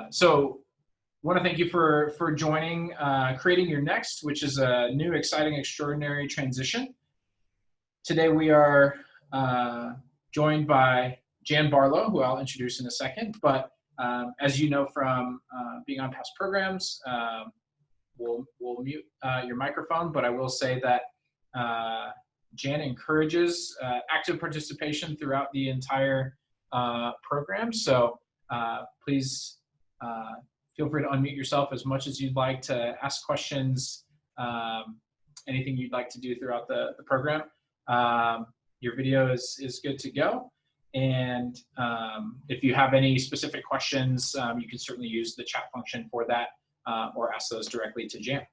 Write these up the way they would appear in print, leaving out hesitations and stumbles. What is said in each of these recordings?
So want to thank you for joining Creating Your Next, which is a new, exciting, extraordinary transition. Today we are joined by Jan Barlow, who I'll introduce in a second. But as you know from being on past programs, we'll mute your microphone, but I will say that Jan encourages active participation throughout the entire program. So please feel free to unmute yourself as much as you'd like to ask questions, anything you'd like to do throughout the program. Your video is good to go. And if you have any specific questions, you can certainly use the chat function for that or ask those directly to Jan.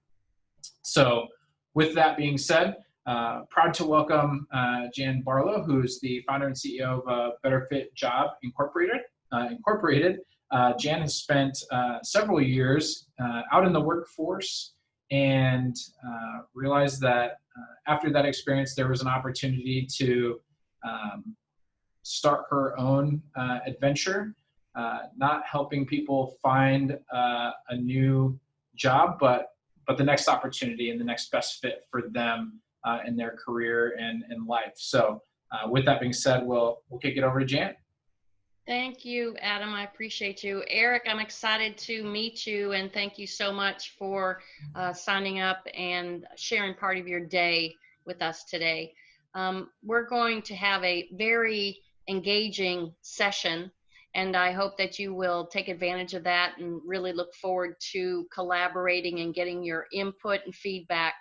So with that being said, proud to welcome Jan Barlow, who's the founder and CEO of Better Fit Job Incorporated. Jan has spent several years out in the workforce and realized that after that experience, there was an opportunity to start her own adventure, not helping people find a new job, but the next opportunity and the next best fit for them in their career and in life. So with that being said, we'll kick it over to Jan. Thank you, Adam. I appreciate you. Eric, I'm excited to meet you, and thank you so much for signing up and sharing part of your day with us today. We're going to have a very engaging session, and I hope that you will take advantage of that and really look forward to collaborating and getting your input and feedback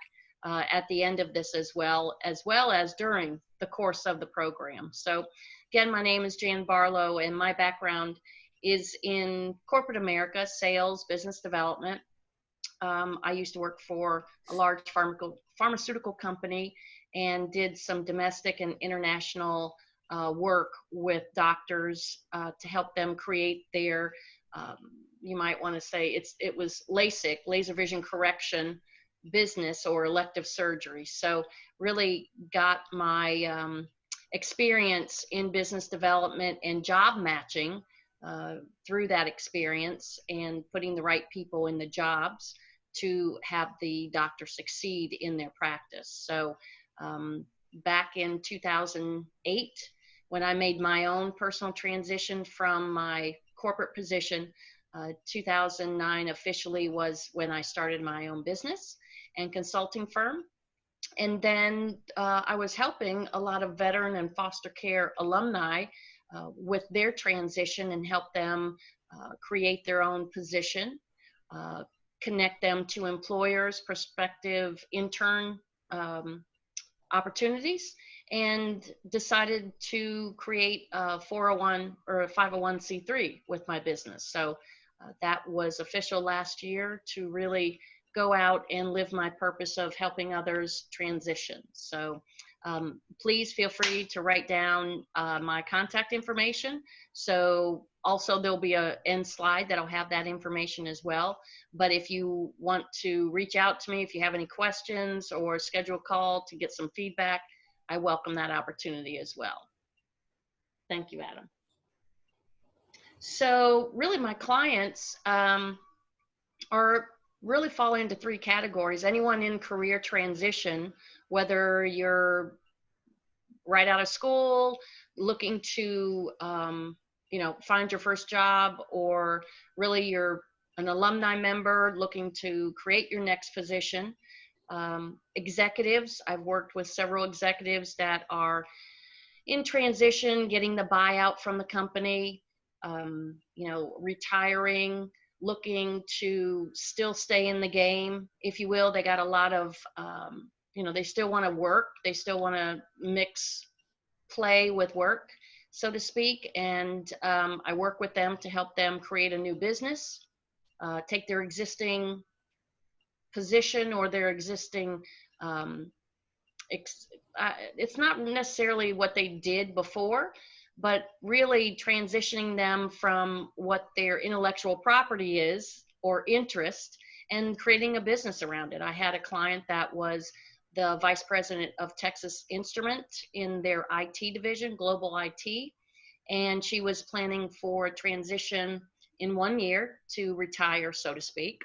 at the end of this as well as during the course of the program. So again, my name is Jan Barlow, and my background is in corporate America, sales, business development. I used to work for a large pharmaceutical company and did some domestic and international work with doctors to help them create their, you might want to say, it was LASIK, laser vision correction business, or elective surgery. So really got my experience in business development and job matching through that experience and putting the right people in the jobs to have the doctor succeed in their practice. So back in 2008, when I made my own personal transition from my corporate position, 2009 officially was when I started my own business and consulting firm. And then I was helping a lot of veteran and foster care alumni with their transition and help them create their own position, connect them to employers, prospective intern opportunities, and decided to create a 401 or a 501c3 with my business. So that was official last year to really go out and live my purpose of helping others transition. So please feel free to write down my contact information. So also there'll be an end slide that'll have that information as well. But if you want to reach out to me, if you have any questions or schedule a call to get some feedback, I welcome that opportunity as well. Thank you, Adam. So really my clients are really fall into three categories. Anyone in career transition, whether you're right out of school, looking to, find your first job, or really you're an alumni member looking to create your next position. Executives, I've worked with several executives that are in transition, getting the buyout from the company, retiring, looking to still stay in the game, if you will. They got a lot of, they still want to work. They still want to mix play with work, so to speak. And I work with them to help them create a new business, take their existing position or their existing, it's not necessarily what they did before, but really transitioning them from what their intellectual property is or interest and creating a business around it. I had a client that was the vice president of Texas Instrument in their IT division, global IT, and she was planning for a transition in 1 year to retire, so to speak.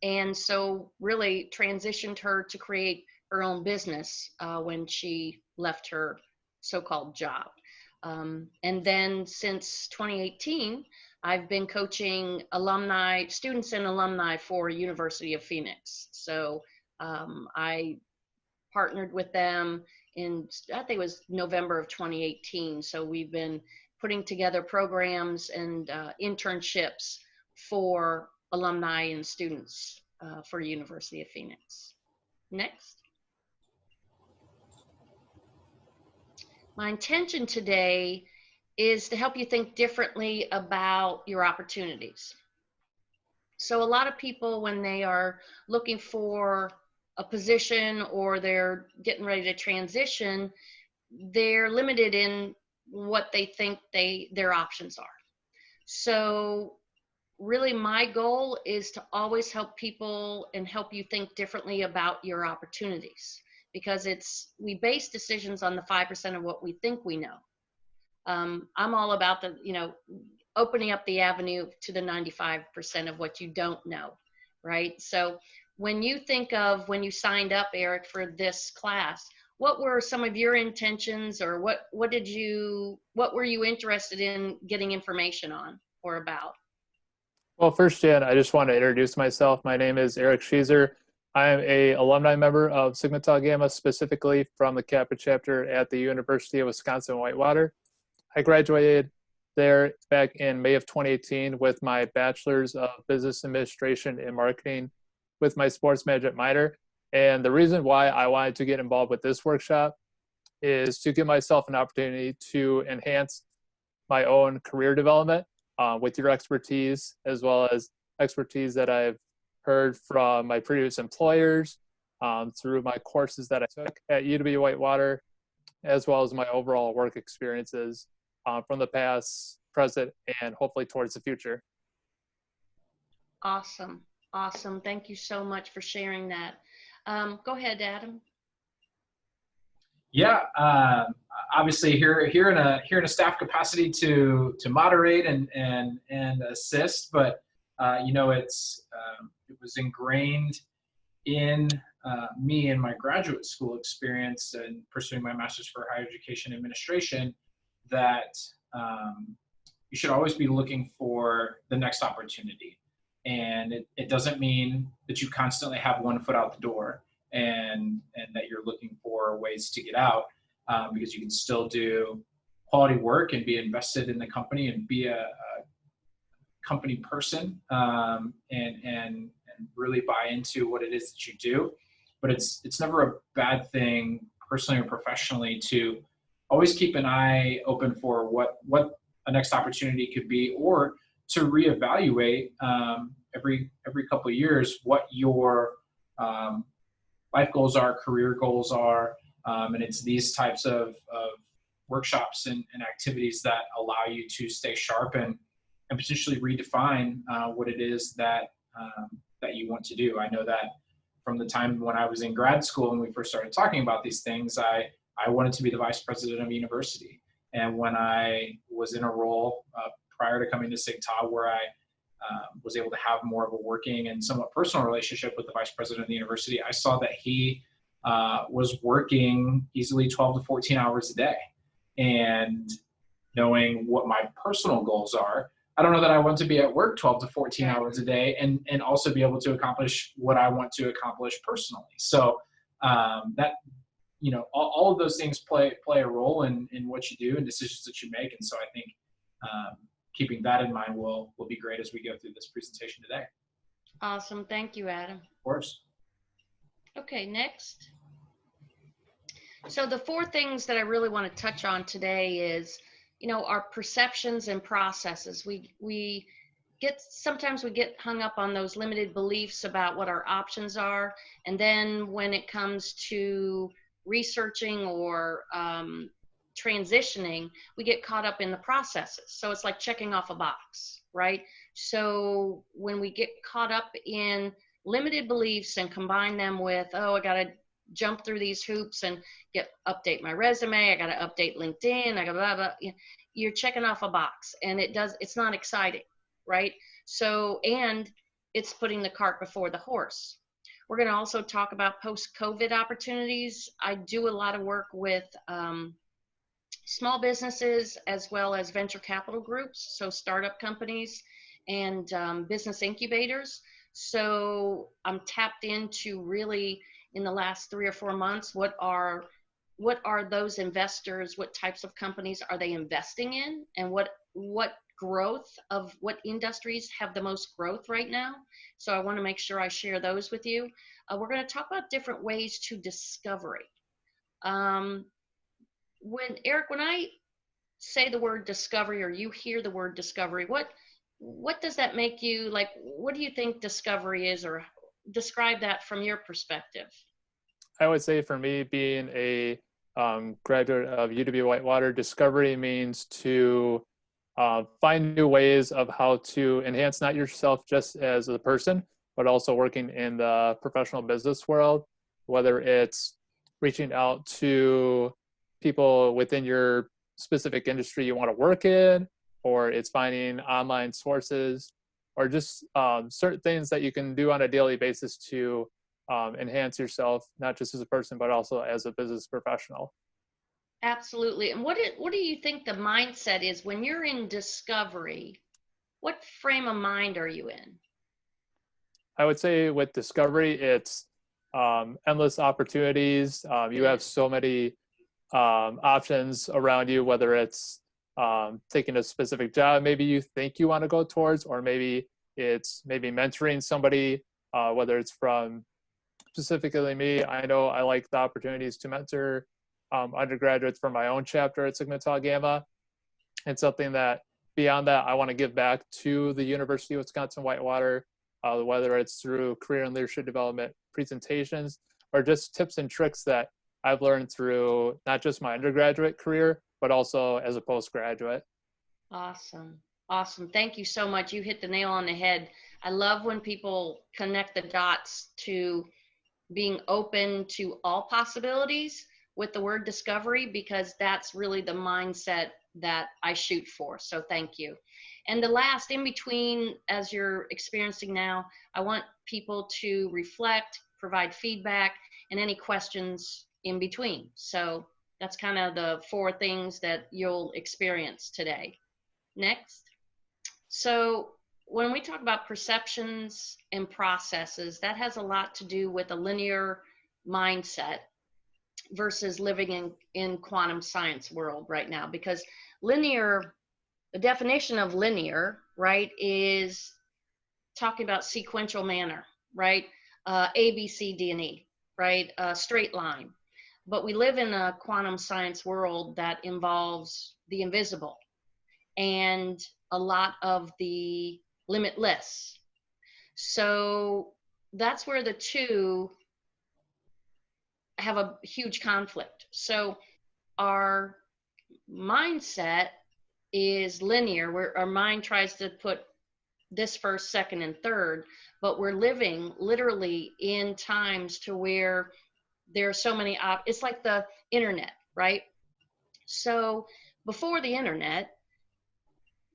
And so really transitioned her to create her own business when she left her so-called job. And then since 2018, I've been coaching students and alumni for University of Phoenix. So I partnered with them I think it was November of 2018. So we've been putting together programs and internships for alumni and students for University of Phoenix. Next. My intention today is to help you think differently about your opportunities. So a lot of people, when they are looking for a position or they're getting ready to transition, they're limited in what they think their options are. So really my goal is to always help people and help you think differently about your opportunities, because we base decisions on the 5% of what we think we know. I'm all about opening up the avenue to the 95% of what you don't know, right? So when you think of when you signed up, Eric, for this class, what were some of your intentions, or what were you interested in getting information on or about? Well, first, Jan, I just want to introduce myself. My name is Eric Schieser. I am a alumni member of Sigma Tau Gamma, specifically from the Kappa chapter at the University of Wisconsin-Whitewater. I graduated there back in May of 2018 with my bachelor's of business administration and marketing with my sports management minor. And the reason why I wanted to get involved with this workshop is to give myself an opportunity to enhance my own career development with your expertise, as well as expertise that I've heard from my previous employers, through my courses that I took at UW-Whitewater, as well as my overall work experiences from the past, present, and hopefully towards the future. Awesome. Awesome. Thank you so much for sharing that. Go ahead, Adam. Yeah, obviously here in a staff capacity to moderate and assist, but it was ingrained in me in my graduate school experience and pursuing my master's for higher education administration that you should always be looking for the next opportunity. And it doesn't mean that you constantly have one foot out the door and that you're looking for ways to get out, because you can still do quality work and be invested in the company and be a company person, and really buy into what it is that you do. But it's never a bad thing, personally or professionally, to always keep an eye open for what a next opportunity could be, or to reevaluate every couple of years what your life goals are, career goals are, and it's these types of workshops and activities that allow you to stay sharp and potentially redefine what it is that you want to do. I know that from the time when I was in grad school and we first started talking about these things, I wanted to be the vice president of a university. And when I was in a role prior to coming to Sig Tau, where I was able to have more of a working and somewhat personal relationship with the vice president of the university, I saw that he was working easily 12 to 14 hours a day. And knowing what my personal goals are, I don't know that I want to be at work 12 to 14 hours a day and also be able to accomplish what I want to accomplish personally. So that, all of those things play a role in what you do and decisions that you make. And so I think keeping that in mind will be great as we go through this presentation today. Awesome. Thank you, Adam. Of course. Okay, next. So the four things that I really want to touch on today is, our perceptions and processes. Sometimes we get hung up on those limited beliefs about what our options are. And then when it comes to researching or transitioning, we get caught up in the processes. So it's like checking off a box, right? So when we get caught up in limited beliefs and combine them with, I got to jump through these hoops and update my resume, I got to update LinkedIn, I got blah, blah, you're checking off a box, and it's not exciting, right? So, and it's putting the cart before the horse. We're going to also talk about post-COVID opportunities. I do a lot of work with small businesses as well as venture capital groups, so startup companies and business incubators. So I'm tapped into really in the last 3 or 4 months, what are those investors, what types of companies are they investing in, and what growth of what industries have the most growth right now. So I want to make sure I share those with you. We're going to talk about different ways to discovery. When I say the word discovery, or you hear the word discovery, what does that make you like? What do you think discovery is, or describe that from your perspective? I would say for me, being a graduate of UW-Whitewater, discovery means to find new ways of how to enhance not yourself just as a person, but also working in the professional business world, whether it's reaching out to people within your specific industry you want to work in, or it's finding online sources, or just certain things that you can do on a daily basis to enhance yourself, not just as a person, but also as a business professional. Absolutely. And what do you think the mindset is when you're in discovery? What frame of mind are you in? I would say with discovery, it's endless opportunities. You have so many options around you, whether it's taking a specific job maybe you think you want to go towards, or maybe it's mentoring somebody, whether it's from specifically me. I know I like the opportunities to mentor undergraduates for my own chapter at Sigma Tau Gamma. And something that beyond that, I want to give back to the University of Wisconsin-Whitewater, whether it's through career and leadership development presentations, or just tips and tricks that I've learned through not just my undergraduate career, but also as a postgraduate. Awesome. Awesome. Thank you so much. You hit the nail on the head. I love when people connect the dots to being open to all possibilities with the word discovery, because that's really the mindset that I shoot for. So thank you. And the last, in between, as you're experiencing now, I want people to reflect, provide feedback, and any questions in between. So that's kind of the 4 things that you'll experience today. Next. So when we talk about perceptions and processes, that has a lot to do with a linear mindset versus living in quantum science world right now, because linear, the definition of linear, right, is talking about sequential manner, right? A, B, C, D, and E, right? Straight line. But we live in a quantum science world that involves the invisible and a lot of the limitless. So that's where the two have a huge conflict. So our mindset is linear, where our mind tries to put this first, second, and third, but we're living literally in times to where there are so many it's like the internet, right? So before the internet,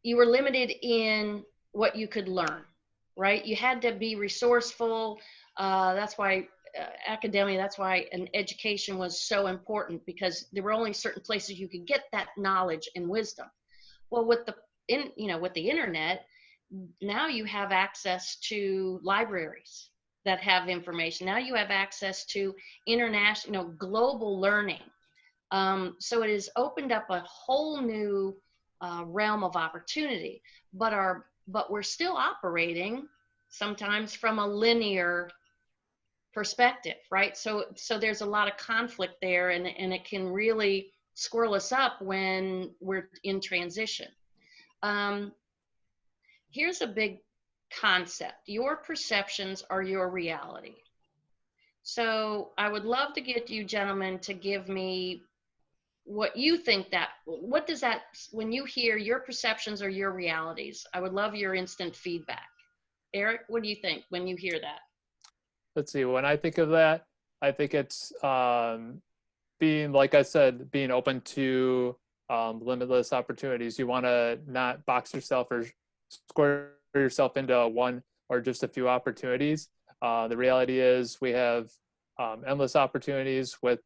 you were limited in what you could learn, right? You had to be resourceful. That's why academia, that's why an education was so important, because there were only certain places you could get that knowledge and wisdom. Well, with the internet, now you have access to libraries that have information. Now you have access to international, global learning. So it has opened up a whole new realm of opportunity, but we're still operating sometimes from a linear perspective, right? So there's a lot of conflict there, and it can really squirrel us up when we're in transition. Here's a big concept. Your perceptions are your reality. So I would love to get you gentlemen to give me what you think what does that, when you hear your perceptions are your realities, I would love your instant feedback. Eric, what do you think when you hear that? Let's see, when I think of that, I think it's being, like I said, being open to limitless opportunities. You want to not box yourself or square yourself into one or just a few opportunities. The reality is we have endless opportunities with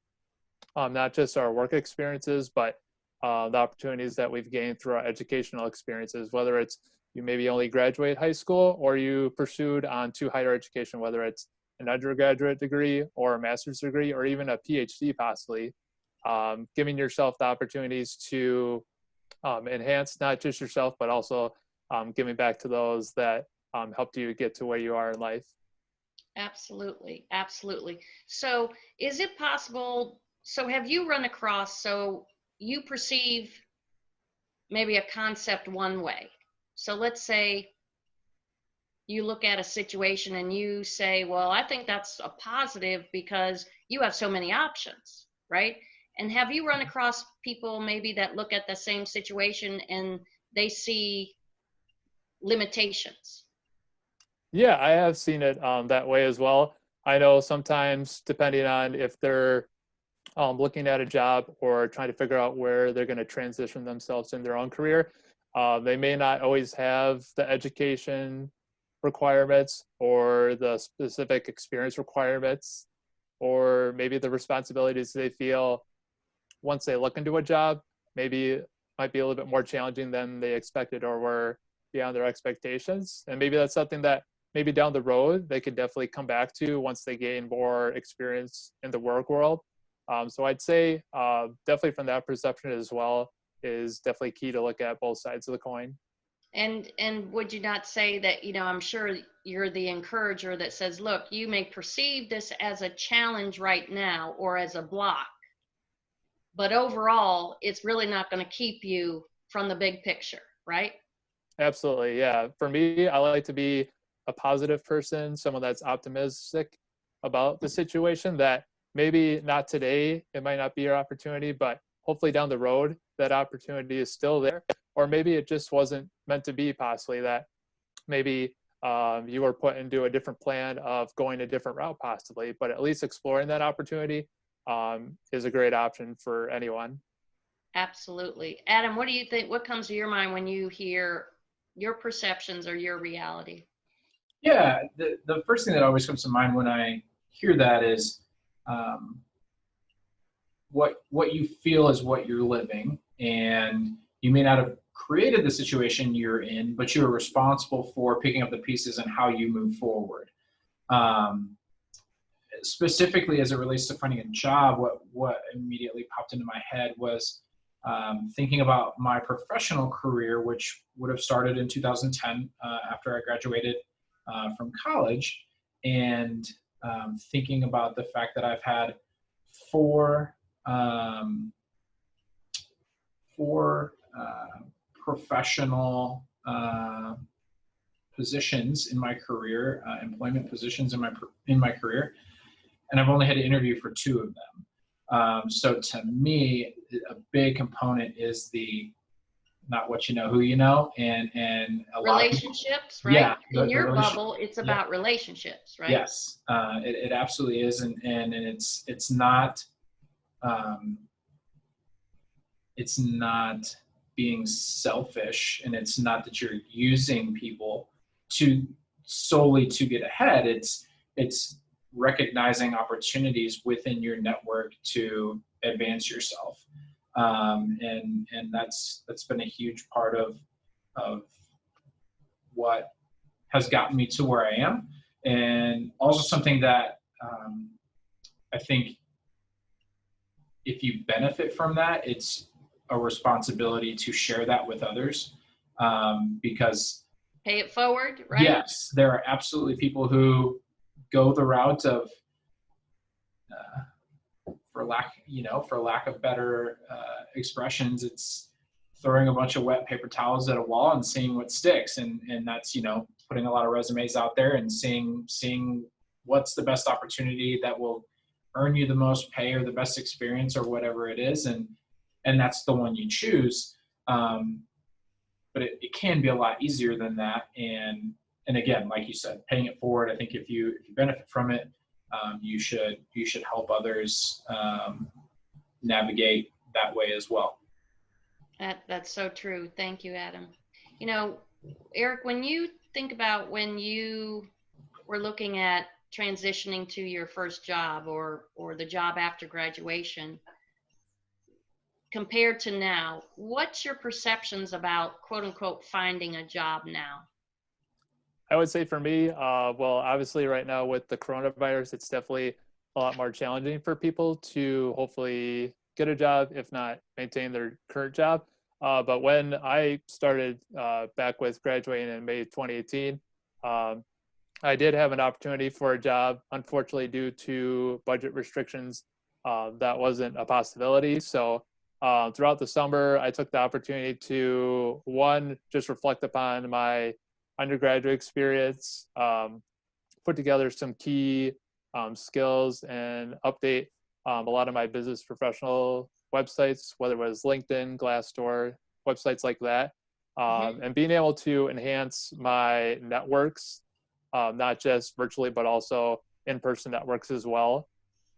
not just our work experiences, but the opportunities that we've gained through our educational experiences, whether it's you maybe only graduate high school or you pursued on to higher education, whether it's an undergraduate degree or a master's degree or even a PhD possibly, giving yourself the opportunities to enhance not just yourself, but also giving back to those that helped you get to where you are in life. Absolutely. Absolutely. So is it possible, so have you run across, so you perceive maybe a concept one way. So let's say you look at a situation and you say, well, I think that's a positive because you have so many options, right? And have you run across people maybe that look at the same situation and they see limitations? Yeah, I have seen it that way as well. I know sometimes, depending on if they're looking at a job or trying to figure out where they're going to transition themselves in their own career, they may not always have the education requirements or the specific experience requirements, or maybe the responsibilities they feel once they look into a job maybe might be a little bit more challenging than they expected or were beyond their expectations. And maybe that's something that maybe down the road they could definitely come back to once they gain more experience in the work world. So I'd say definitely from that perception as well is definitely key to look at both sides of the coin. And would you not say that, you know, I'm sure you're the encourager that says, look, you may perceive this as a challenge right now or as a block, but overall, it's really not going to keep you from the big picture, right? Absolutely, yeah. For me, I like to be a positive person, someone that's optimistic about the situation, that maybe not today, it might not be your opportunity, but hopefully down the road, that opportunity is still there. Or maybe it just wasn't meant to be, possibly, that maybe you were put into a different plan of going a different route possibly, but at least exploring that opportunity is a great option for anyone. Absolutely. Adam, what do you think? What comes to your mind when you hear your perceptions or your reality? Yeah, the first thing that always comes to mind when I hear that is what you feel is what you're living, and you may not have created the situation you're in, but you're responsible for picking up the pieces and how you move forward. Specifically, as it relates to finding a job, what immediately popped into my head was thinking about my professional career, which would have started in 2010 after I graduated from college, and thinking about the fact that I've had four professional positions in my career, employment positions in my career, and I've only had to interview for 2 of them. So to me, a big component is the not what you know, who you know, and a lot of Relationships, right? yeah, In your bubble, it's about relationships, right? Yes, it absolutely is, and it's not being selfish, and it's not that you're using people solely to get ahead. It's recognizing opportunities within your network to advance yourself, and that's been a huge part of what has gotten me to where I am, and also something that I think if you benefit from that, it's a responsibility to share that with others, because pay it forward, right? Yes, there are absolutely people who go the route of for lack of better expressions, it's throwing a bunch of wet paper towels at a wall and seeing what sticks, and that's putting a lot of resumes out there and seeing what's the best opportunity that will earn you the most pay or the best experience or whatever it is, and that's the one you choose. But it can be a lot easier than that, and again, like you said, paying it forward. I think if you benefit from it, you should help others navigate that way as well. That's so true. Thank you, Adam. Eric, when you think about when you were looking at transitioning to your first job or the job after graduation compared to now? What's your perceptions about quote unquote finding a job now? I would say for me, well, obviously right now with the coronavirus, it's definitely a lot more challenging for people to hopefully get a job, if not maintain their current job. But when I started back with graduating in May 2018, I did have an opportunity for a job. Unfortunately, due to budget restrictions, that wasn't a possibility. So throughout the summer, I took the opportunity to, one, just reflect upon my undergraduate experience, put together some key skills, and update a lot of my business professional websites, whether it was LinkedIn, Glassdoor, websites like that, and being able to enhance my networks, not just virtually, but also in-person networks as well.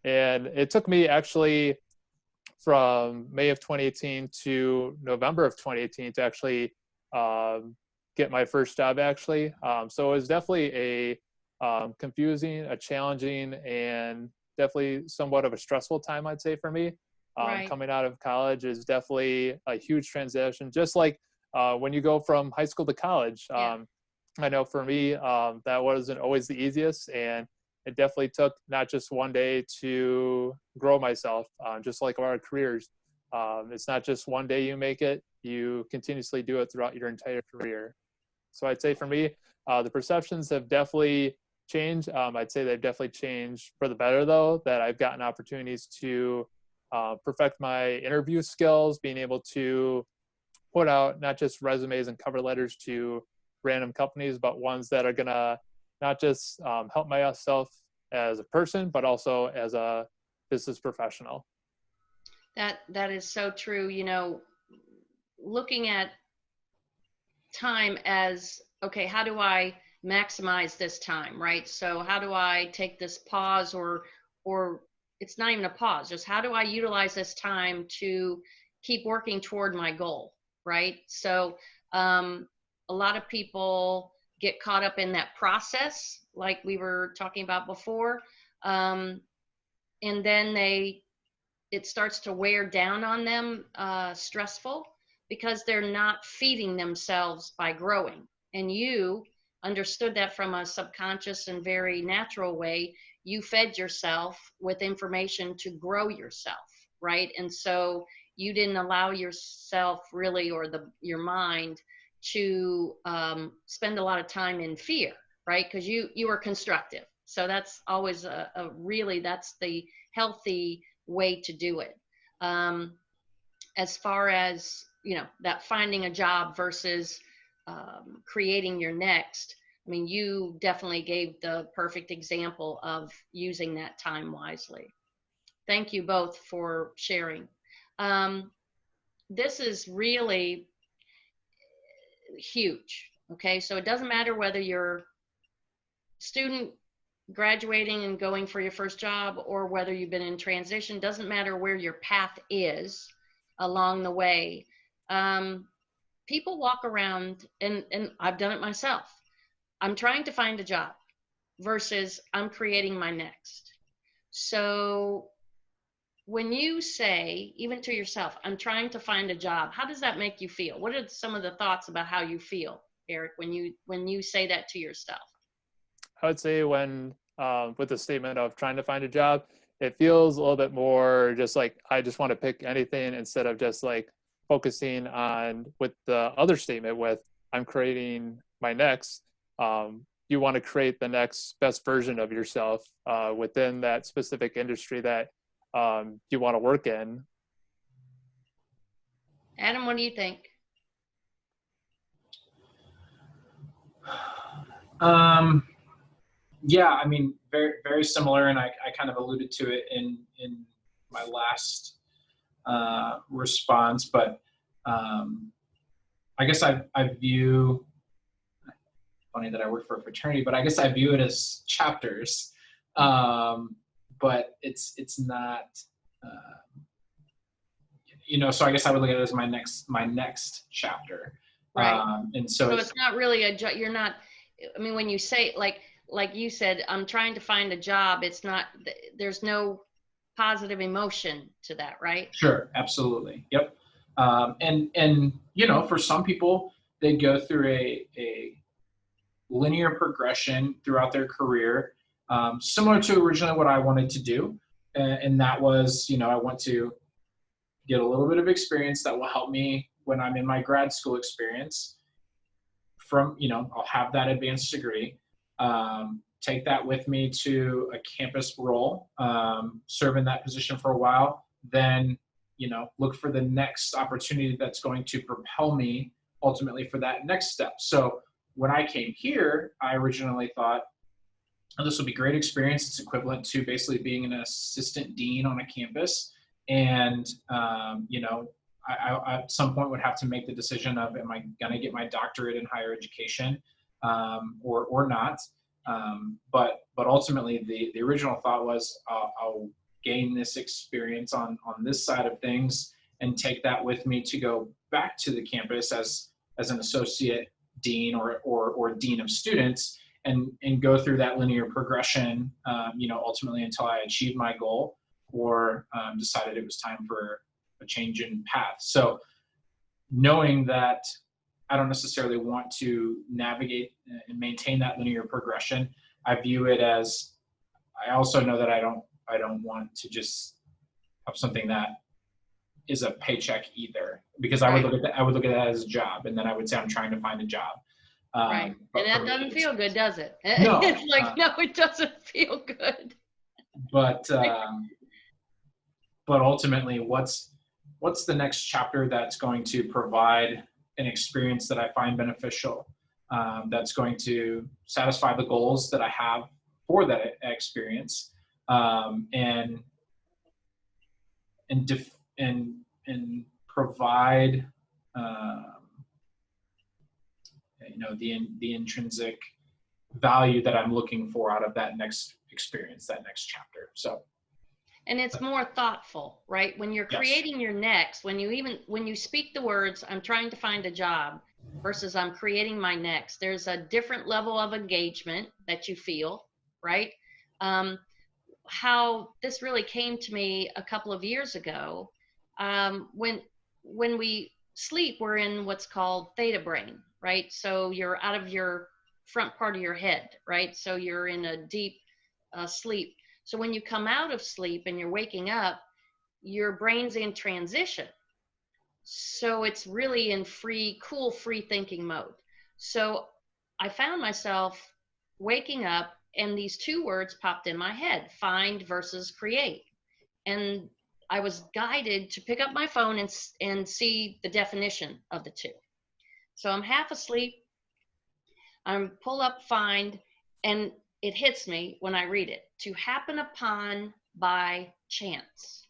And it took me actually from May of 2018 to November of 2018 to actually get my first job actually. So it was definitely a confusing, a challenging, and definitely somewhat of a stressful time, I'd say, for me. Right. Coming out of college is definitely a huge transition, just like when you go from high school to college. Yeah. I know for me, that wasn't always the easiest, and it definitely took not just one day to grow myself, just like our careers. It's not just one day you make it, you continuously do it throughout your entire career. So I'd say for me, the perceptions have definitely changed. I'd say they've definitely changed for the better, though, that I've gotten opportunities to perfect my interview skills, being able to put out not just resumes and cover letters to random companies, but ones that are going to not just help myself as a person, but also as a business professional. That is so true. You know, looking at time as, okay, how do I maximize this time, right? So how do I take this pause, or it's not even a pause, just how do I utilize this time to keep working toward my goal, right? So a lot of people get caught up in that process, like we were talking about before, and then it starts to wear down on them, stressful, because they're not feeding themselves by growing. And you understood that from a subconscious and very natural way. You fed yourself with information to grow yourself, right? And so you didn't allow yourself really, or your mind, to spend a lot of time in fear, right? Because you were constructive. So that's always a really, that's the healthy way to do it. As far as, you know, that finding a job versus creating your next, I mean, you definitely gave the perfect example of using that time wisely. Thank you both for sharing. This is really huge. Okay, so it doesn't matter whether you're student graduating and going for your first job, or whether you've been in transition. Doesn't matter where your path is along the way. People walk around, and I've done it myself. I'm trying to find a job versus I'm creating my next. So when you say, even to yourself, I'm trying to find a job, how does that make you feel? What are some of the thoughts about how you feel, Eric, when you say that to yourself? I would say when, with the statement of trying to find a job, it feels a little bit more just like I just want to pick anything, instead of just like focusing on, with the other statement with I'm creating my next. You want to create the next best version of yourself within that specific industry that you want to work in. Adam, what do you think? Yeah, I mean, very, very similar, and I kind of alluded to it in my last response, but I guess I view, funny that I work for a fraternity, but I guess I view it as chapters, but it's not, you know, so I guess I would look at it as my next chapter. Right. And so it's not really you're not, I mean, when you say, like you said, I'm trying to find a job, it's not, there's no positive emotion to that, right? Sure, absolutely. Yep. And you know, for some people, they go through a linear progression throughout their career, similar to originally what I wanted to do. And that was, you know, I want to get a little bit of experience that will help me when I'm in my grad school experience. From, you know, I'll have that advanced degree, take that with me to a campus role, serve in that position for a while, then, you know, look for the next opportunity that's going to propel me ultimately for that next step. So when I came here, I originally thought, oh, this will be great experience. It's equivalent to basically being an assistant dean on a campus. And, you know, I at some point would have to make the decision of, am I going to get my doctorate in higher education, or not? But ultimately, the original thought was, I'll gain this experience on this side of things and take that with me to go back to the campus as an associate dean or dean of students, and go through that linear progression, you know, ultimately until I achieved my goal or decided it was time for a change in path. So knowing that I don't necessarily want to navigate and maintain that linear progression, I view it as, I also know that I don't want to just have something that is a paycheck either, because I would look at that as a job, and then I would say I'm trying to find a job. Right. And that doesn't feel good, does it? No. It's like, no, it doesn't feel good. But ultimately, what's the next chapter that's going to provide an experience that I find beneficial, that's going to satisfy the goals that I have for that experience, and provide, you know, the intrinsic value that I'm looking for out of that next experience, that next chapter. So. And it's more thoughtful, right? When you're creating your next, when you speak the words, I'm trying to find a job versus I'm creating my next, there's a different level of engagement that you feel, right? How this really came to me a couple of years ago, when we sleep, we're in what's called Theta Brain, right? So you're out of your front part of your head, right? So you're in a deep sleep. So when you come out of sleep and you're waking up, your brain's in transition. So it's really in cool, free thinking mode. So I found myself waking up and these two words popped in my head: find versus create. And I was guided to pick up my phone and see the definition of the two. So I'm half asleep. I pull up find, and it hits me when I read it: to happen upon by chance.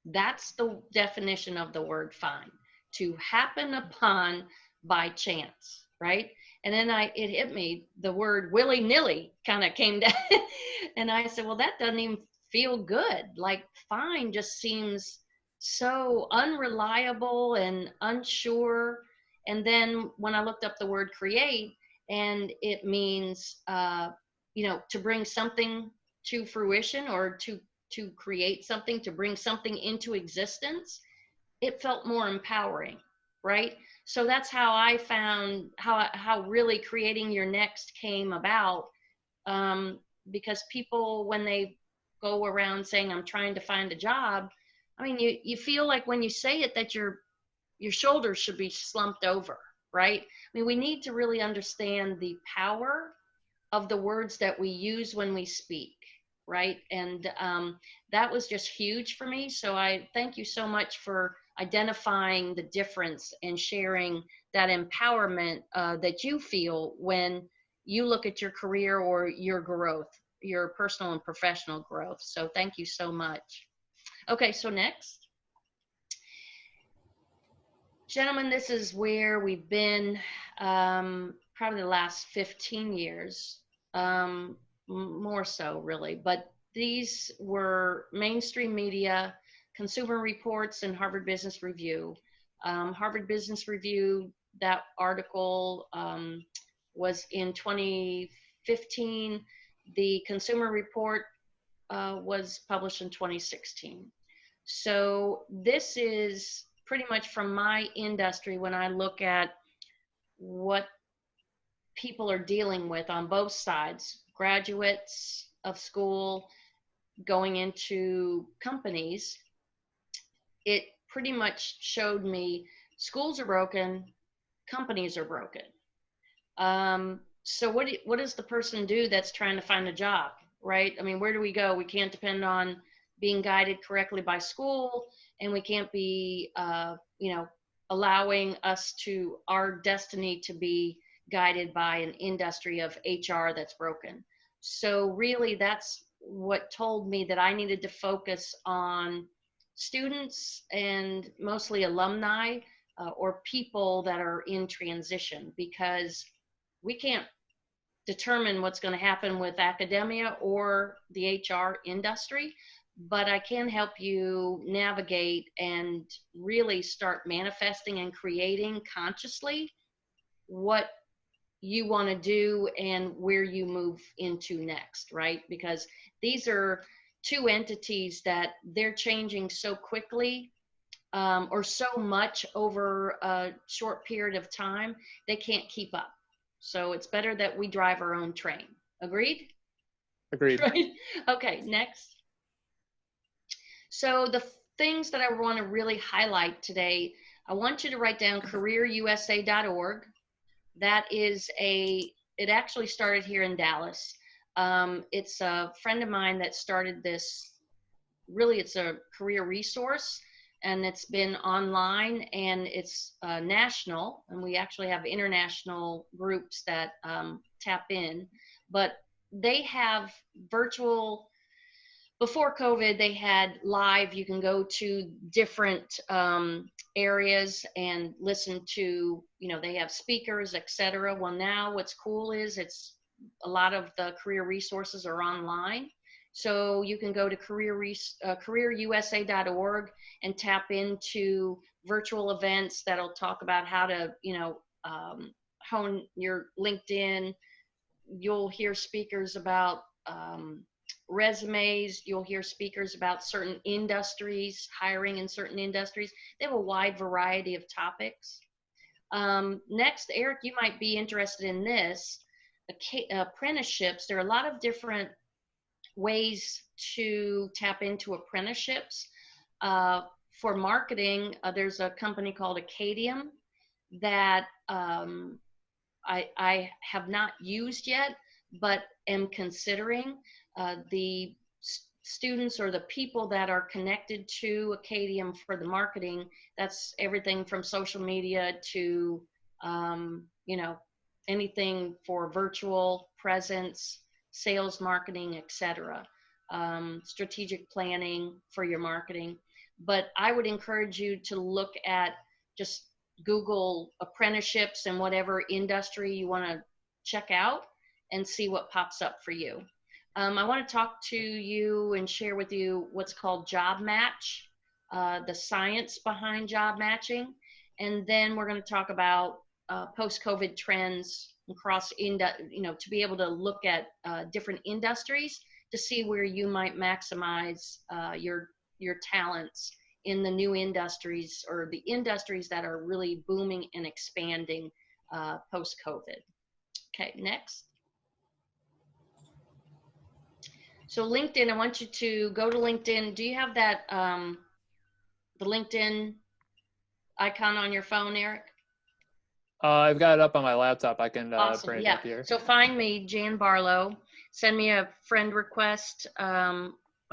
That's the definition of the word find: to happen upon by chance, right? And then it hit me, the word willy-nilly kind of came down. And I said, well, that doesn't even feel good. Like, find just seems so unreliable and unsure. And then when I looked up the word create, and it means, you know, to bring something to fruition, or to create something, to bring something into existence, it felt more empowering, right? So that's how I found how really creating your next came about, because people, when they go around saying, I'm trying to find a job, I mean, you feel like when you say it that your shoulders should be slumped over, right? I mean, we need to really understand the power of the words that we use when we speak, right? And that was just huge for me. So I thank you so much for identifying the difference and sharing that empowerment that you feel when you look at your career or your growth, your personal and professional growth. So thank you so much. Okay, so next. Gentlemen, this is where we've been probably the last 15 years, more so really, but these were mainstream media, Consumer Reports, and Harvard Business Review. Harvard Business Review, that article was in 2015. The Consumer Report was published in 2016. So this is pretty much from my industry when I look at what people are dealing with on both sides, graduates of school going into companies. It pretty much showed me schools are broken, companies are broken. So what does the person do that's trying to find a job, right? I mean, where do we go? We can't depend on being guided correctly by school, and we can't be, allowing our destiny to be guided by an industry of HR that's broken. So really, that's what told me that I needed to focus on students and mostly alumni or people that are in transition, because we can't determine what's going to happen with academia or the HR industry, but I can help you navigate and really start manifesting and creating consciously what you want to do and where you move into next, right? Because these are two entities that they're changing so quickly or so much over a short period of time, they can't keep up. So it's better that we drive our own train. Agreed? Agreed. Right? Okay, next. So the things that I want to really highlight today, I want you to write down careerusa.org. That is it actually started here in Dallas. It's a friend of mine that started this. Really, it's a career resource, and it's been online, and it's national, and we actually have international groups that tap in, but they have virtual. Before COVID, they had live, you can go to different areas and listen to, they have speakers, etc. Well, now what's cool is a lot of the career resources are online. So you can go to careerusa.org and tap into virtual events that'll talk about how to, hone your LinkedIn. You'll hear speakers about resumes. You'll hear speakers about certain industries, hiring in certain industries. They have a wide variety of topics. Next, Eric, you might be interested in this. Apprenticeships. There are a lot of different ways to tap into apprenticeships. For marketing, there's a company called Acadium that I have not used yet, but am considering. The students or the people that are connected to Acadium for the marketing, that's everything from social media to, anything for virtual presence, sales marketing, etc. Strategic planning for your marketing. But I would encourage you to look at, just Google apprenticeships in whatever industry you want to check out and see what pops up for you. I want to talk to you and share with you what's called Job Match, the science behind job matching. And then we're going to talk about post-COVID trends across, to be able to look at different industries to see where you might maximize your talents in the new industries or the industries that are really booming and expanding post-COVID. Okay, next. So LinkedIn, I want you to go to LinkedIn. Do you have that, the LinkedIn icon on your phone, Eric? I've got it up on my laptop. I can Awesome. bring it Yeah. up here. So find me, Jan Barlow, send me a friend request, a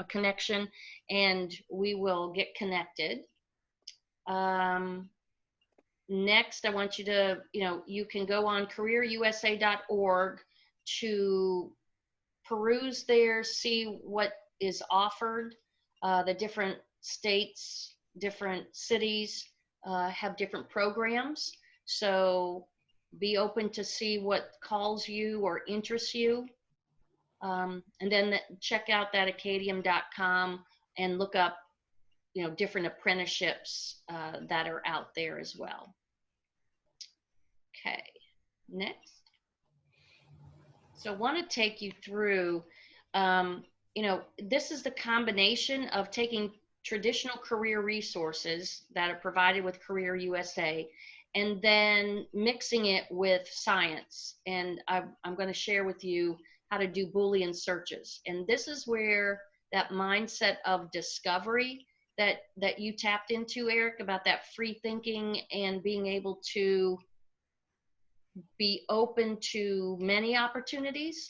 connection, and we will get connected. Next, I want you to, you can go on careerusa.org to peruse there, see what is offered. The different states, different cities have different programs. So be open to see what calls you or interests you. And then check out that acadium.com and look up, different apprenticeships that are out there as well. Okay, next. So I want to take you through, this is the combination of taking traditional career resources that are provided with Careerusa and then mixing it with science. And I'm going to share with you how to do Boolean searches. And this is where that mindset of discovery that you tapped into, Eric, about that free thinking and being able to be open to many opportunities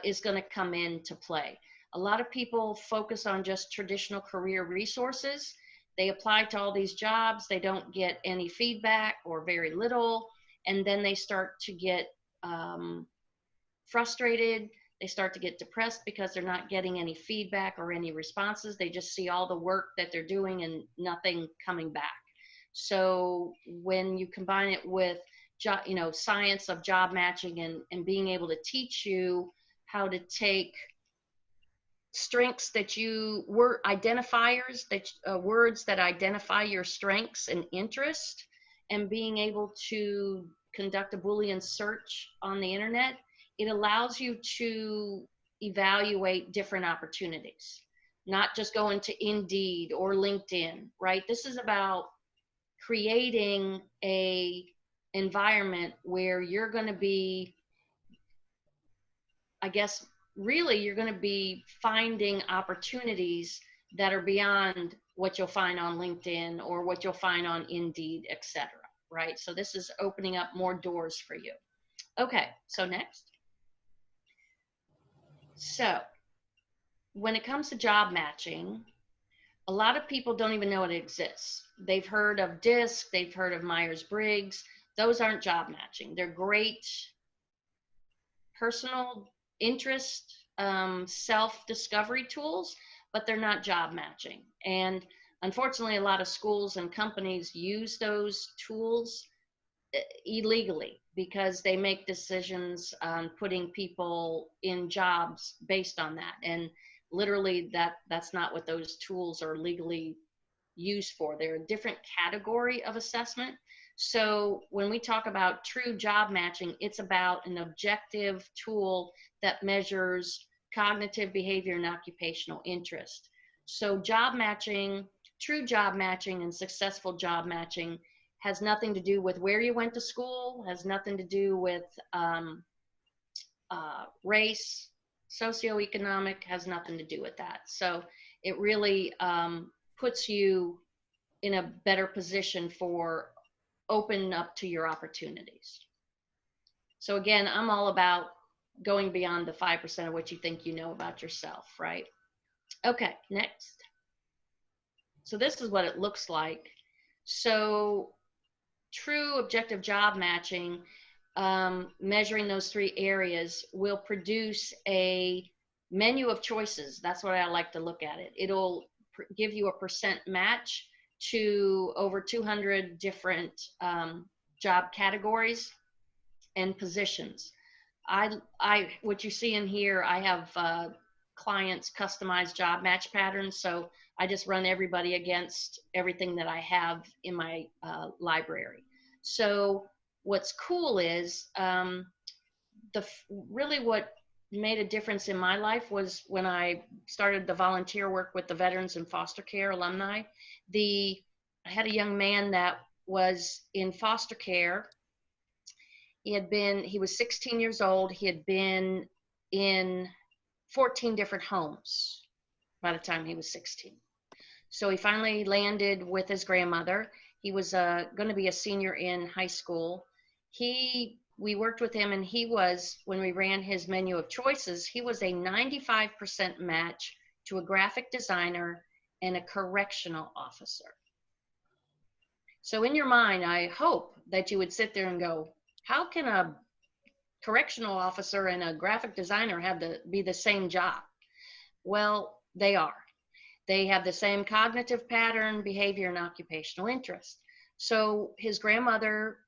is going to come into play. A lot of people focus on just traditional career resources. They apply to all these jobs, they don't get any feedback or very little, and then they start to get frustrated. They start to get depressed because they're not getting any feedback or any responses. They just see all the work that they're doing and nothing coming back. So when you combine it with science of job matching and being able to teach you how to take strengths that identifiers, that words that identify your strengths and interest, and being able to conduct a Boolean search on the internet, it allows you to evaluate different opportunities, not just go into Indeed or LinkedIn, right? This is about creating a environment where you're going to be, I guess, really you're going to be finding opportunities that are beyond what you'll find on LinkedIn or what you'll find on Indeed, etc. Right? So this is opening up more doors for you. Okay, so next. So when it comes to job matching, a lot of people don't even know it exists. They've heard of DISC, they've heard of Myers-Briggs. Those aren't job matching. They're great personal interest, self-discovery tools, but they're not job matching. And unfortunately, a lot of schools and companies use those tools illegally because they make decisions on putting people in jobs based on that. And literally that's not what those tools are legally used for. They're a different category of assessment. So when we talk about true job matching, it's about an objective tool that measures cognitive behavior and occupational interest. So job matching, true job matching and successful job matching has nothing to do with where you went to school, has nothing to do with race, socioeconomic, has nothing to do with that. So it really puts you in a better position for open up to your opportunities. So again, I'm all about going beyond the 5% of what you think you know about yourself, right? Okay, next. So this is what it looks like. So true objective job matching, measuring those three areas, will produce a menu of choices. That's what I like to look at it. It'll give you a percent match to over 200 different job categories and positions. What you see in here, I have clients customized job match patterns, so I just run everybody against everything that I have in my library. So what's cool is really what made a difference in my life was when I started the volunteer work with the veterans and foster care alumni. I had a young man that was in foster care. He was 16 years old. He had been in 14 different homes by the time he was 16. So he finally landed with his grandmother. He was going to be a senior in high school. We worked with him, and when we ran his menu of choices, he was a 95% match to a graphic designer and a correctional officer. So in your mind, I hope that you would sit there and go, how can a correctional officer and a graphic designer be the same job? Well, they are. They have the same cognitive pattern, behavior, and occupational interest. So his grandmother,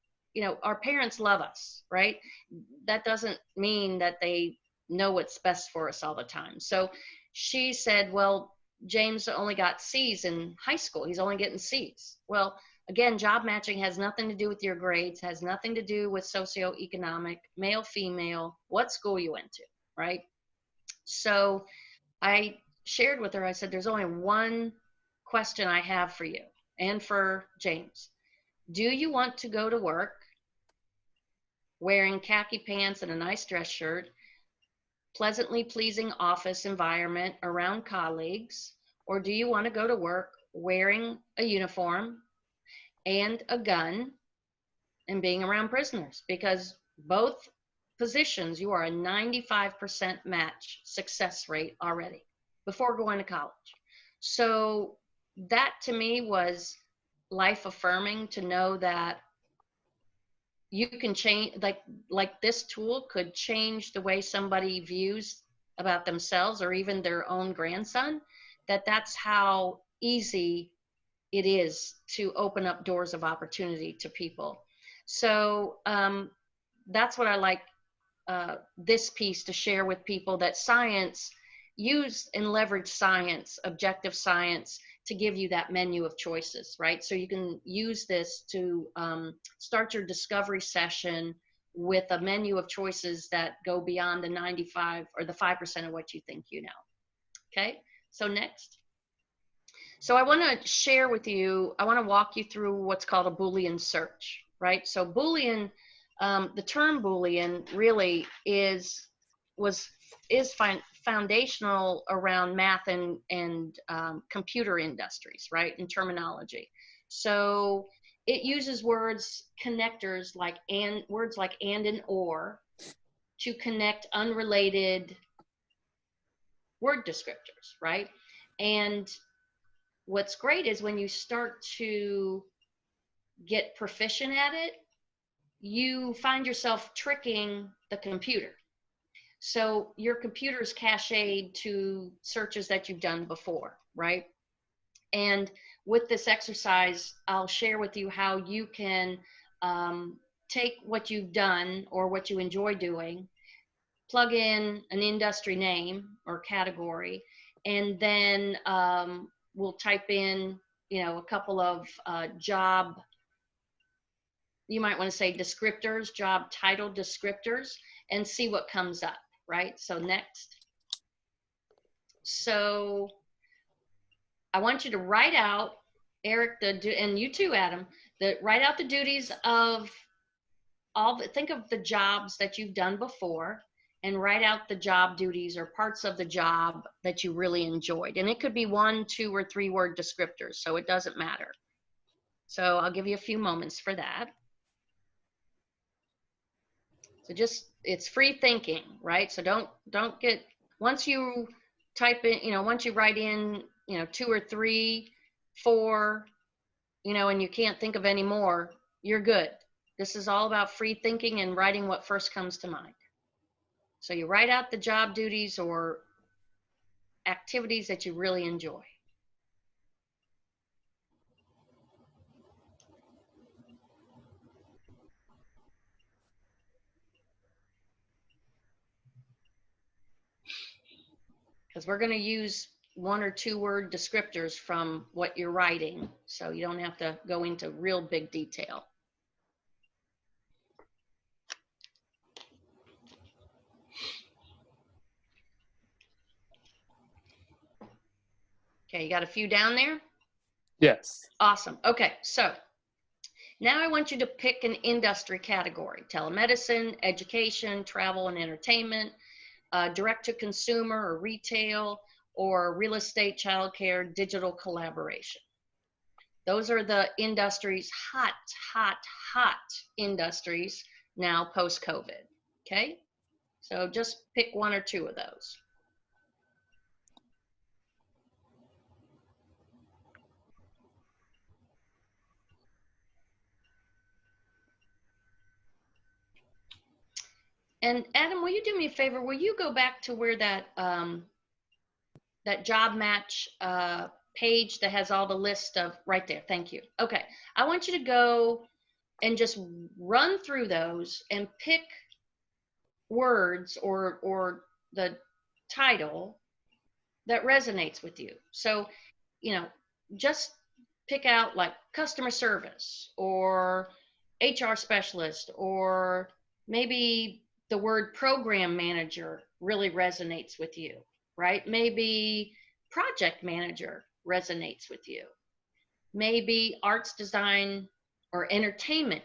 our parents love us, right? That doesn't mean that they know what's best for us all the time. So she said, well, James only got C's in high school. He's only getting C's. Well, Again, job matching has nothing to do with your grades, has nothing to do with socioeconomic, male, female, what school you went to, right? So I shared with her, I said, there's only one question I have for you and for James. Do you want to go to work wearing khaki pants and a nice dress shirt, pleasantly pleasing office environment around colleagues, or do you want to go to work wearing a uniform and a gun and being around prisoners? Because both positions, you are a 95% match success rate already before going to college. So that to me was life affirming, to know that you can change, like this tool could change the way somebody views about themselves or even their own grandson, that's how easy it is to open up doors of opportunity to people. So that's what I like this piece to share with people, that science, use and leverage science, objective science, to give you that menu of choices, right? So you can use this to start your discovery session with a menu of choices that go beyond the 95 or the 5% of what you think you know. Okay, so next. So I want to share with you, I want to walk you through what's called a Boolean search, right? So Boolean, the term Boolean really is foundational around math and computer industries, right, in terminology. So it uses words, connectors like and, words like and or, to connect unrelated word descriptors, right? And what's great is when you start to get proficient at it, you find yourself tricking the computer. So your computer is cached to searches that you've done before, right? And with this exercise, I'll share with you how you can take what you've done or what you enjoy doing, plug in an industry name or category, and then we'll type in, you know, a couple of job, you might want to say descriptors, job title descriptors, and see what comes up, right? So next. So I want you to write out, Eric, and you too, Adam, write out the duties of think of the jobs that you've done before, and write out the job duties or parts of the job that you really enjoyed. And it could be 1, 2, or 3 word descriptors, so it doesn't matter. So I'll give you a few moments for that. So just, it's free thinking, right? So don't get, once you type in, you know, once you write in, you know, 2 or 3, 4, you know, and you can't think of any more, you're good. This is all about free thinking and writing what first comes to mind. So you write out the job duties or activities that you really enjoy. Because we're going to use 1 or 2 word descriptors from what you're writing, so you don't have to go into real big detail. Okay, you got a few down there? Yes. Awesome. Okay, so now I want you to pick an industry category: telemedicine, education, travel and entertainment, direct to consumer or retail, or real estate, childcare, digital collaboration. Those are the industries, hot industries now post-COVID. Okay, so just pick 1 or 2 of those. And Adam, will you do me a favor? Will you go back to where that that job match page that has all the list of, right there? Thank you. Okay, I want you to go and just run through those and pick words or the title that resonates with you. So, you know, just pick out like customer service or HR specialist, or maybe the word program manager really resonates with you, right? Maybe project manager resonates with you. Maybe arts design or entertainment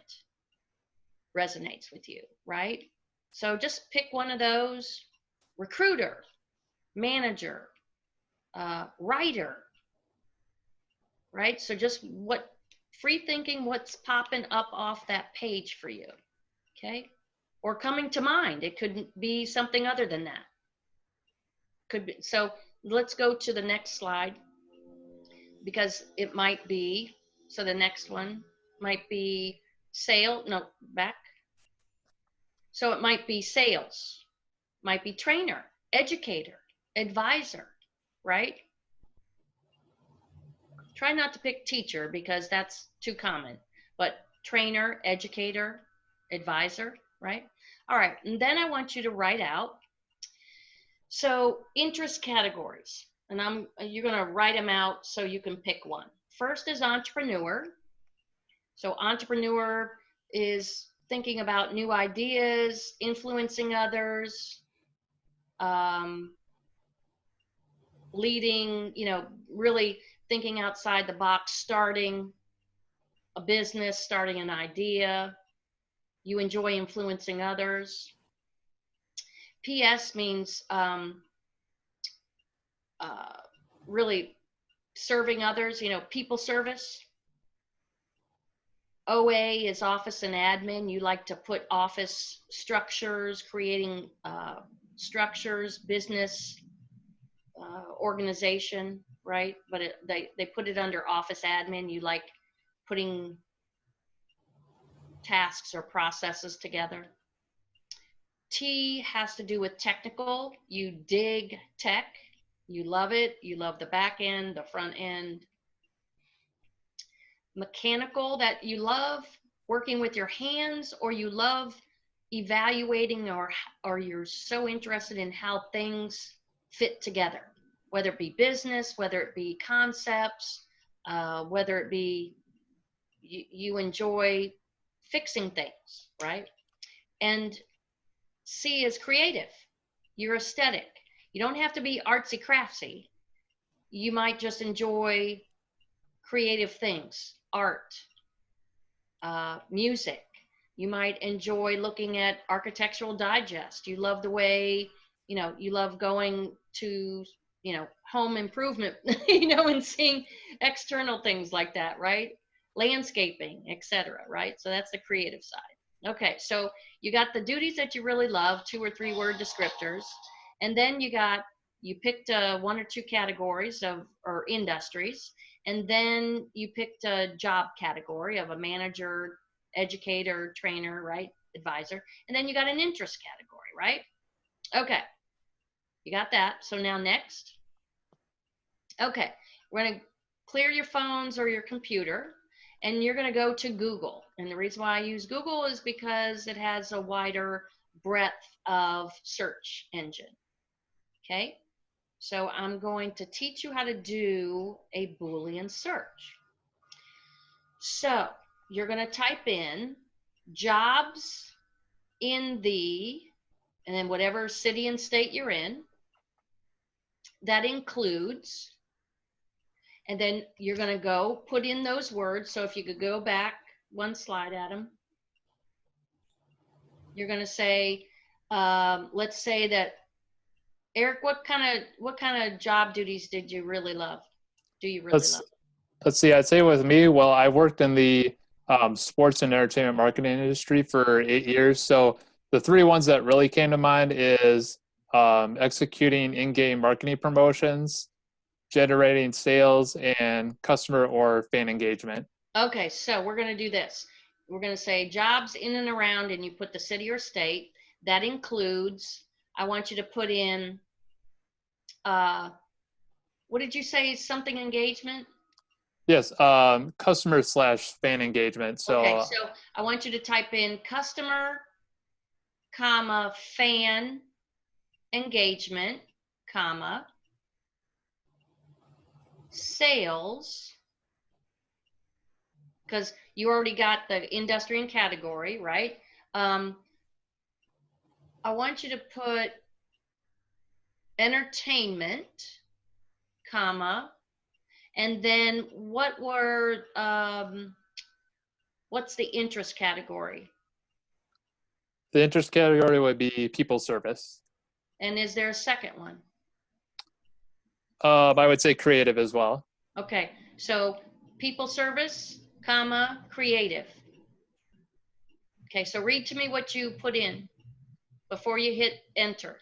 resonates with you, right? So just pick one of those. Recruiter, manager, writer, right? So just what free thinking, what's popping up off that page for you, okay? Or coming to mind. It could be something other than that. Could be. So let's go to the next slide, because it might be, so the next one might be back. So it might be sales, might be trainer, educator, advisor, right? Try not to pick teacher because that's too common, but trainer, educator, advisor, right? All right, and then I want you to write out, so interest categories, and you're gonna write them out so you can pick one. First is entrepreneur. So entrepreneur is thinking about new ideas, influencing others, leading, really thinking outside the box, starting a business, starting an idea. You enjoy influencing others. PS means really serving others, people service. OA is office and admin. You like to put office structures, creating structures, business, organization, right? But they put it under office admin. You like putting tasks or processes together. T has to do with technical. You dig tech. You love it. You love the back end, the front end. Mechanical, that you love working with your hands, or you love evaluating, or you're so interested in how things fit together, whether it be business, whether it be concepts, whether it be you enjoy fixing things, right? And C is creative. You're aesthetic. You don't have to be artsy craftsy. You might just enjoy creative things, art, music. You might enjoy looking at Architectural Digest. You love the way, you love going to, home improvement, and seeing external things like that, right? Landscaping, etc., right? So that's the creative side. Okay, so you got the duties that you really love, 2 or 3 word descriptors, and then you picked 1 or 2 categories or industries, and then you picked a job category of a manager, educator, trainer, right? Advisor. And then you got an interest category, right? Okay, you got that. So now next. Okay, we're going to clear your phones or your computer, and you're going to go to Google. And the reason why I use Google is because it has a wider breadth of search engine. Okay, so I'm going to teach you how to do a Boolean search. So you're going to type in jobs in the, and then whatever city and state you're in. That includes, and then you're going to go put in those words. So if you could go back 1 slide, Adam. You're going to say, let's say that, Eric, what kind of job duties did you really love? Do you really love? Let's see. I'd say with me, well, I worked in the sports and entertainment marketing industry for 8 years. So the 3 ones that really came to mind is executing in-game marketing promotions, generating sales, and customer or fan engagement. Okay, so we're going to do this. We're going to say jobs in and around, and you put the city or state. That includes, I want you to put in, what did you say, something engagement? Yes, customer/fan engagement. So, okay, so I want you to type in customer, comma, fan engagement, comma, sales, because you already got the industry and category, right? I want you to put entertainment, comma, and then what's the interest category? The interest category would be people service. And is there a second one? I would say creative as well. Okay, so people service, comma, creative. Okay, so read to me what you put in before you hit enter.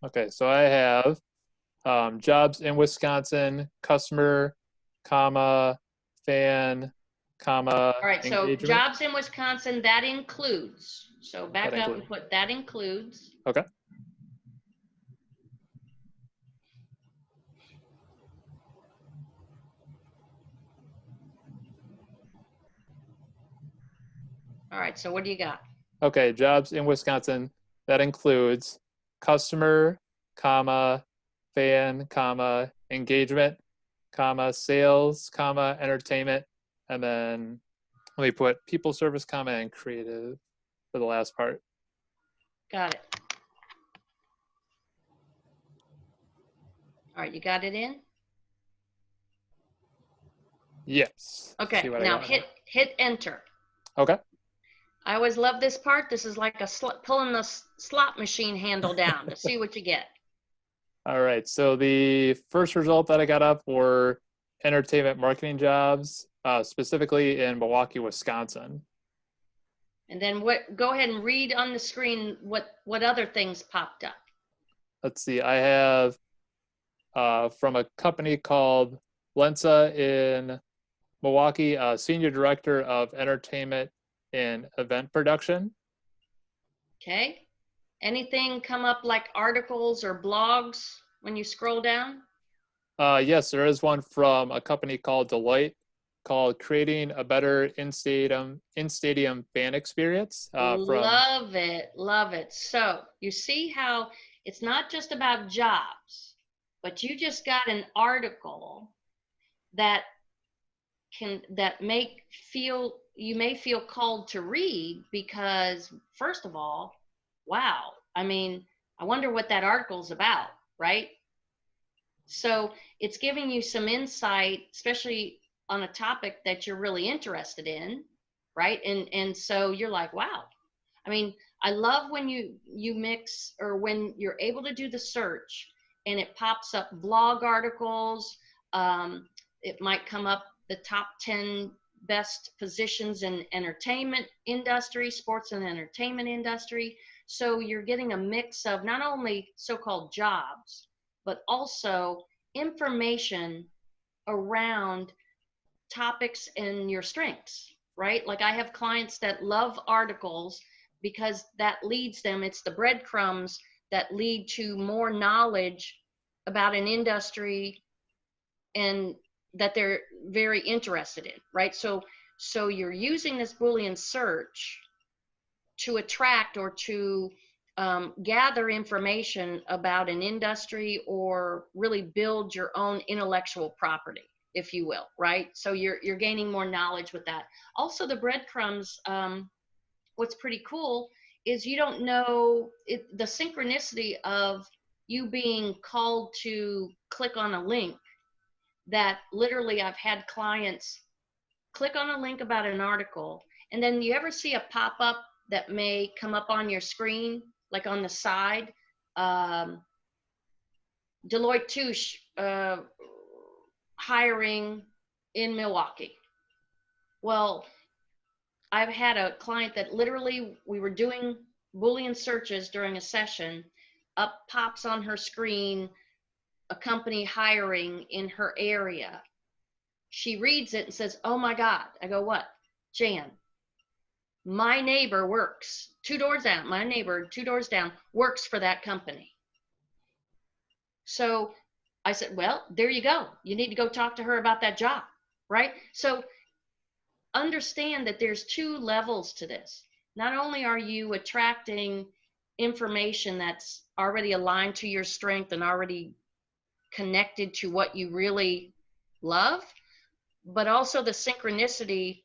Okay, so I have jobs in Wisconsin, customer, comma, fan, comma, All right, so engagement. jobs in Wisconsin, that includes. So back That up includes. and put that includes. Okay. All right, so what do you got? Okay, jobs in Wisconsin, that includes customer, comma, fan, comma, engagement, comma, sales, comma, entertainment, and then let me put people service, comma, and creative for the last part. Got it. All right, you got it in? Yes. Okay, now hit enter. Okay. I always love this part. This is like pulling the slot machine handle down to see what you get. All right, so the first result that I got up were entertainment marketing jobs, specifically in Milwaukee, Wisconsin. And then go ahead and read on the screen what other things popped up. Let's see, I have from a company called Lensa in Milwaukee, Senior Director of Entertainment and Event Production. Okay. Anything come up like articles or blogs when you scroll down? Yes, there is one from a company called Deloitte called Creating a Better In-Stadium Fan Experience. Love it, love it. So you see how it's not just about jobs, but you just got an article that you may feel called to read because, first of all, wow, I mean, I wonder what that article's about, right? So it's giving you some insight, especially on a topic that you're really interested in, right? And so you're like, wow. I mean, I love when you mix, or when you're able to do the search and it pops up blog articles. It might come up the top 10 best positions in entertainment industry, sports and entertainment industry. So you're getting a mix of not only so-called jobs, but also information around topics and your strengths, right? Like I have clients that love articles because that leads them, it's the breadcrumbs that lead to more knowledge about an industry and that they're very interested in, right? So you're using this Boolean search to attract or to gather information about an industry, or really build your own intellectual property, if you will, right? So you're gaining more knowledge with that. Also, the breadcrumbs, what's pretty cool is you don't know the synchronicity of you being called to click on a link. That literally, I've had clients click on a link about an article, and then you ever see a pop-up that may come up on your screen, like on the side, Deloitte Touche hiring in Milwaukee. Well, I've had a client that literally, we were doing Boolean searches during a session, up pops on her screen a company hiring in her area. She reads it and says, oh my God. I go, what? Jan, my neighbor works 2 doors down. My neighbor 2 doors down works for that company. So I said, well, there you go. You need to go talk to her about that job, right? So understand that there's 2 levels to this. Not only are you attracting information that's already aligned to your strength and already connected to what you really love, but also the synchronicity.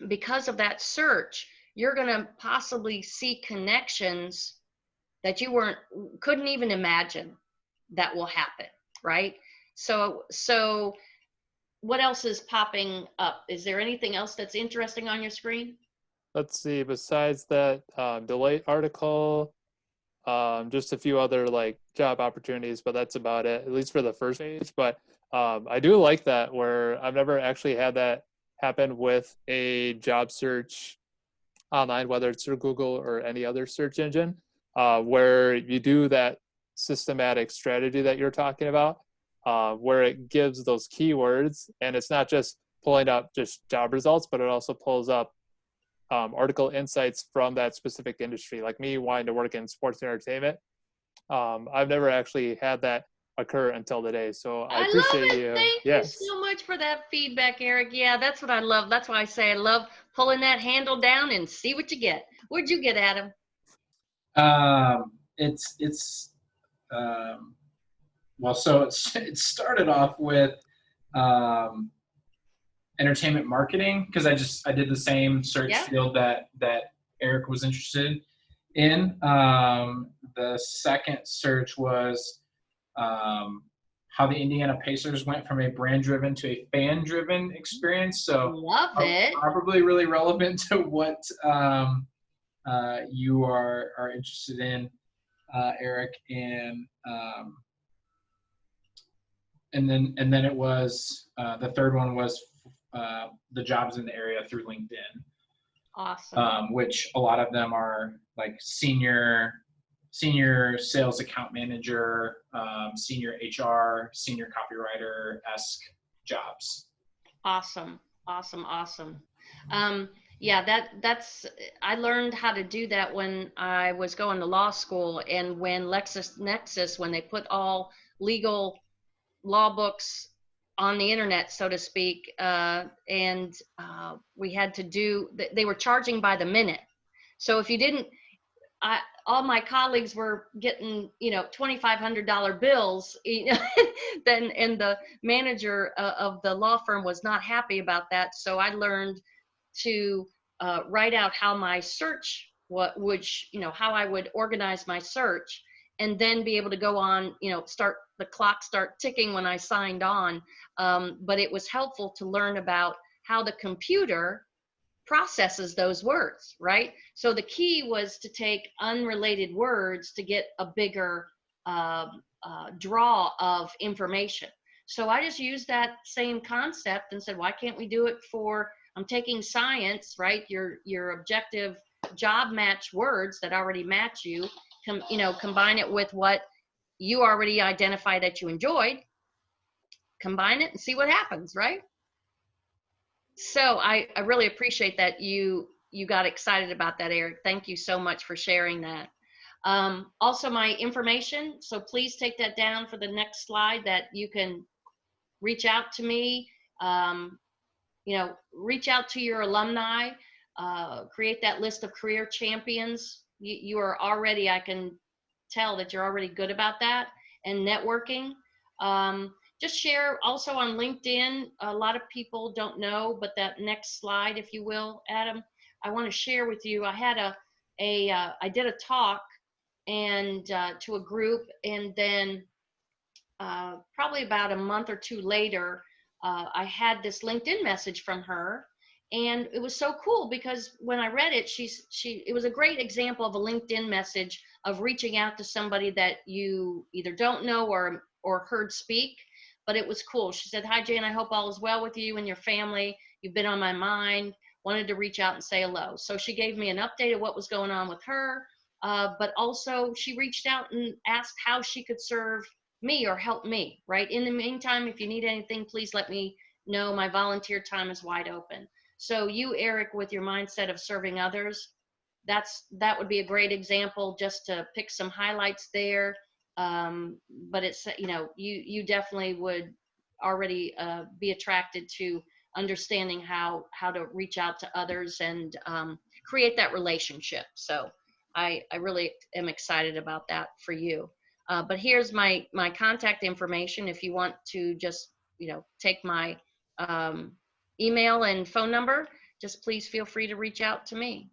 Because of that search, you're going to possibly see connections that you couldn't even imagine that will happen, right? So what else is popping up? Is there anything else that's interesting on your screen? Let's see, besides that Deloitte article, just a few other like job opportunities, but that's about it, at least for the first page. But I do like that, where I've never actually had that happen with a job search online, whether it's through Google or any other search engine, where you do that systematic strategy that you're talking about, where it gives those keywords, and it's not just pulling up just job results, but it also pulls up article insights from that specific industry. Like me wanting to work in sports and entertainment, I've never actually had that occur until today. So I appreciate love it. you. Thank Yes. you so much for that feedback, Eric. Yeah, that's what I love. That's why I say I love pulling that handle down and see what you get. What'd you get, Adam? Well, so it started off with entertainment marketing, because I did the same search field that Eric was interested in. The second search was how the Indiana Pacers went from a brand-driven to a fan-driven experience. So love it. Probably really relevant to what you are interested in, Eric. And then it was the third one was the jobs in the area through LinkedIn. Awesome. Which a lot of them are like senior sales account manager, senior HR, senior copywriter-esque jobs. Awesome. Yeah, that's I learned how to do that when I was going to law school, and when LexisNexis, when they put all legal law books on the internet, so to speak, and we had to do, they were charging by the minute. So if you didn't, all my colleagues were getting, $2,500 bills, then, and the manager of the law firm was not happy about that. So I learned to write out how my search, how I would organize my search, and then be able to go on, start the clock start ticking when I signed on. But it was helpful to learn about how the computer processes those words, right? So the key was to take unrelated words to get a bigger draw of information. So I just used that same concept and said, why can't we do it for, I'm taking science, right? Your objective job match words that already match you, combine it with what you already identify that you enjoyed, combine it and see what happens, right? So I really appreciate that you got excited about that, Eric. Thank you so much for sharing that. Also my information, so please take that down for the next slide, that you can reach out to me, reach out to your alumni, create that list of career champions. You are already, I can tell that you're already good about that, and networking. Just share also on LinkedIn. A lot of people don't know, but that next slide, if you will, Adam, I want to share with you. I had I did a talk and to a group, and then probably about a month or two later, I had this LinkedIn message from her, and it was so cool because when I read it, it was a great example of a LinkedIn message of reaching out to somebody that you either don't know or heard speak. But it was cool. She said, "Hi, Jane, I hope all is well with you and your family. You've been on my mind. Wanted to reach out and say hello." So she gave me an update of what was going on with her, but also she reached out and asked how she could serve me or help me, right? In the meantime, if you need anything, please let me know. My volunteer time is wide open. So you, Eric, with your mindset of serving others, that would be a great example, just to pick some highlights there. But it's, you definitely would already be attracted to understanding how to reach out to others and create that relationship. So I really am excited about that for you. But here's my contact information if you want to just, take my email and phone number, just please feel free to reach out to me.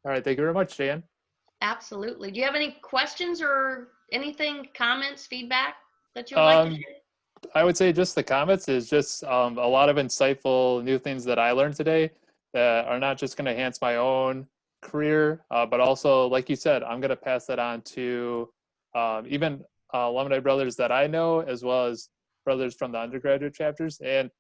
All right. Thank you very much, Jan. Absolutely. Do you have any questions or anything, comments, feedback that you would like to share? I would say just the comments is just a lot of insightful new things that I learned today that are not just going to enhance my own career, but also, like you said, I'm going to pass that on to even alumni brothers that I know, as well as brothers from the undergraduate chapters, and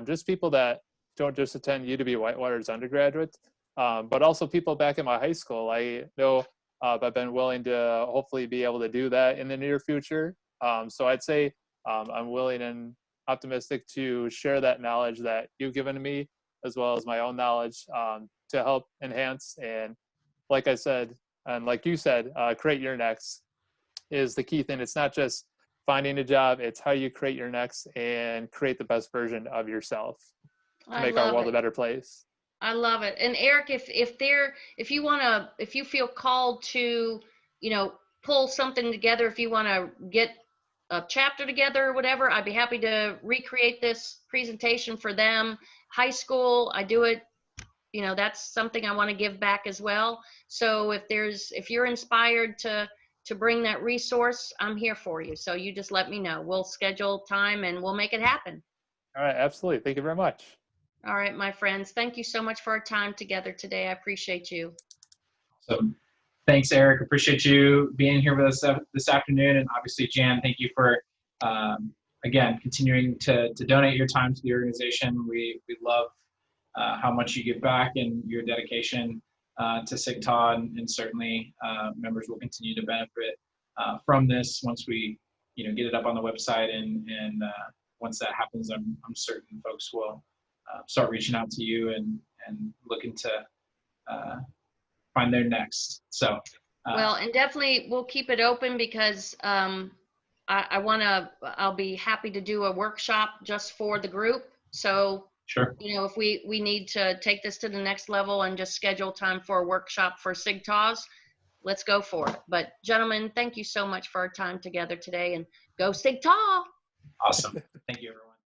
just people that don't just attend UW Whitewater's undergraduates, but also people back in my high school. I know I've been willing to hopefully be able to do that in the near future. So I'd say I'm willing and optimistic to share that knowledge that you've given to me, as well as my own knowledge, to help enhance. And like I said, and like you said, create your next is the key thing. It's not just finding a job, it's how you create your next and create the best version of yourself to make our world a better place. I love it. And Eric, if you feel called to, pull something together, if you want to get a chapter together or whatever, I'd be happy to recreate this presentation for them. High school, I do it, that's something I want to give back as well. So if you're inspired to bring that resource, I'm here for you. So you just let me know. We'll schedule time and we'll make it happen. All right, absolutely. Thank you very much. All right, my friends. Thank you so much for our time together today. I appreciate you. So thanks, Eric. Appreciate you being here with us this afternoon. And obviously, Jan, thank you for, again, continuing to donate your time to the organization. We love how much you give back and your dedication to SIGTA, and certainly members will continue to benefit from this once we get it up on the website, and once that happens, I'm certain folks will start reaching out to you and looking to find their next. So well, and definitely we'll keep it open, because I'll be happy to do a workshop just for the group. So sure, if we need to take this to the next level and just schedule time for a workshop for SIGTAs, let's go for it. But gentlemen, thank you so much for our time together today, and go SIGTA. Awesome. Thank you, everyone.